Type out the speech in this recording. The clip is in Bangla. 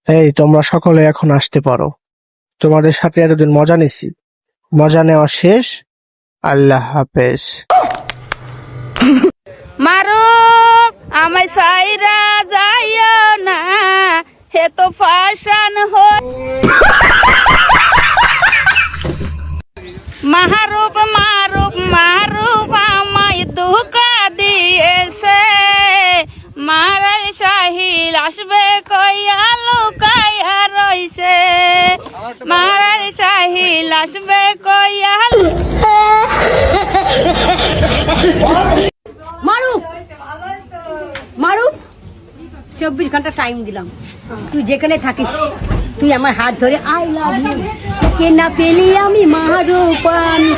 এই তোমরা সকলে এখন আসতে পারো। তোমাদের সাথে এতদিন মজা নিছি, মজা নেওয়া শেষ। আল্লাহ হাফেজ। মারুফ আমায় সাইরা যাইও না, হে তো ফাশান মারুফ মারুফ মারুফ আমায় ধোঁকা দিয়েছে, মারাই সাহিল আসবে কইয়া লুকাইয়া রইছে, মারাই সাহিল আসবে কইয়া। মারুফ মারুফ 24 ঘন্টা টাইম দিলাম, তুই যেখানে থাকিস তুই আমার হাত ধরে আই লাভ ইউ কে না পেলি আমি মারুফ আমি